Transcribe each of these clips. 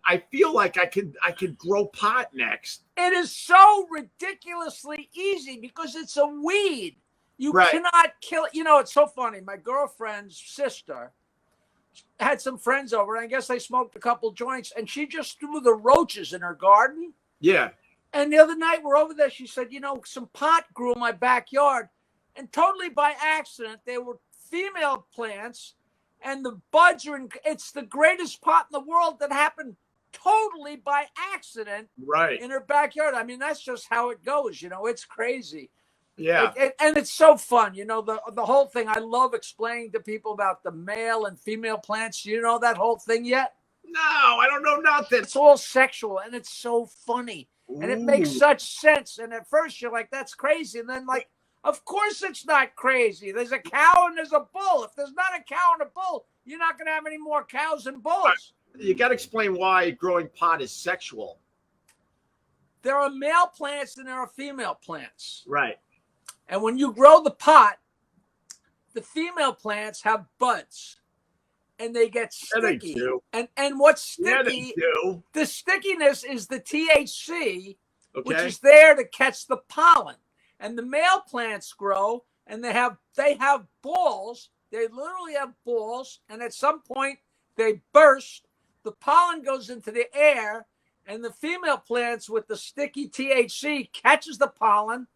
I feel like I could grow pot next. It is so ridiculously easy because it's a weed. You cannot kill it. You know, it's so funny. My girlfriend's sister had some friends over, and I guess they smoked a couple joints, and she just threw the roaches in her garden. Yeah. And the other night we're over there, she said, you know, some pot grew in my backyard. And totally by accident, they were female plants, and the buds are it's the greatest pot in the world that happened totally by accident in her backyard. I mean, that's just how it goes. You know, it's crazy. Yeah. And it's so fun. You know, the whole thing. I love explaining to people about the male and female plants. You know that whole thing yet? No, I don't know nothing. It's all sexual, and it's so funny. Ooh. And it makes such sense. And at first you're like, that's crazy. And then like, of course it's not crazy. There's a cow and there's a bull. If there's not a cow and a bull, you're not going to have any more cows and bulls. You got to explain why growing pot is sexual. There are male plants and there are female plants. Right. And when you grow the pot, the female plants have buds. And they get sticky. Yeah, and what's sticky, the stickiness is the THC, which is there to catch the pollen. And the male plants grow, and they have balls. They literally have balls, and at some point they burst. The pollen goes into the air, and the female plants with the sticky THC catches the pollen,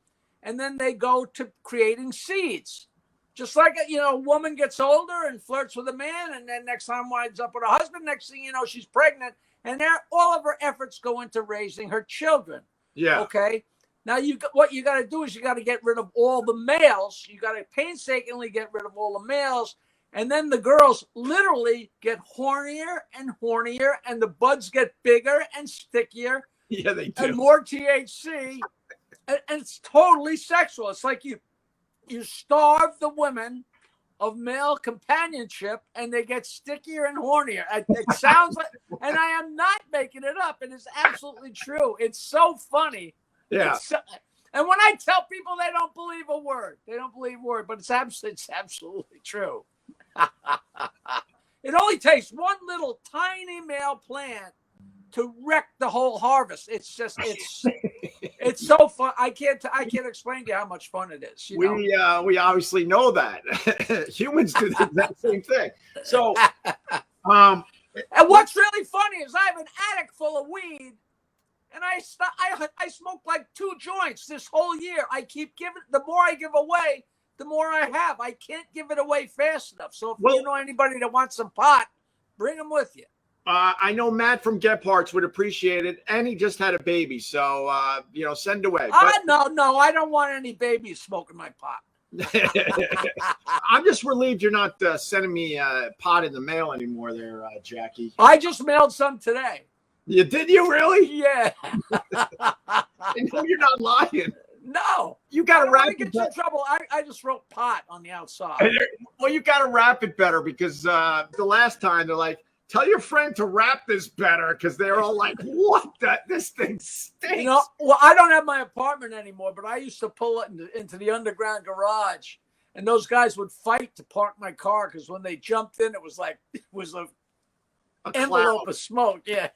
and then they go to creating seeds. Just like, you know, a woman gets older and flirts with a man, and then next time winds up with a husband. Next thing you know, she's pregnant, and all of her efforts go into raising her children. Yeah. Okay. Now what you got to do is you got to get rid of all the males. You got to painstakingly get rid of all the males, and then the girls literally get hornier and hornier, and the buds get bigger and stickier. Yeah, they do. And more THC, and it's totally sexual. It's like you starve the women of male companionship, and they get stickier and hornier. It sounds like, and I am not making it up. It is absolutely true. It's so funny. Yeah. And when I tell people, they don't believe a word. They don't believe a word, but it's absolutely true. It only takes one little tiny male plant to wreck the whole harvest. It's so fun. I can't explain to you how much fun it is. You know? We obviously know that humans do that same thing. So, and what's really funny is I have an attic full of weed, and I smoked like 2 joints this whole year. I keep giving. The more I give away, the more I have. I can't give it away fast enough. So if you know anybody that wants some pot, bring them with you. I know Matt from Gephardt's would appreciate it, and he just had a baby, so you know, send away. No, I don't want any babies smoking my pot. I'm just relieved you're not sending me pot in the mail anymore, there, Jackie. I just mailed some today. Did you really? Yeah. I know you're not lying. No, you got to wrap it. Get in trouble. I just wrote pot on the outside. Well, you got to wrap it better because the last time they're like, tell your friend to wrap this better, because they're all like, what? This thing stinks. You know, well, I don't have my apartment anymore, but I used to pull it into the underground garage, and those guys would fight to park my car because when they jumped in, it was an envelope of smoke. Yeah.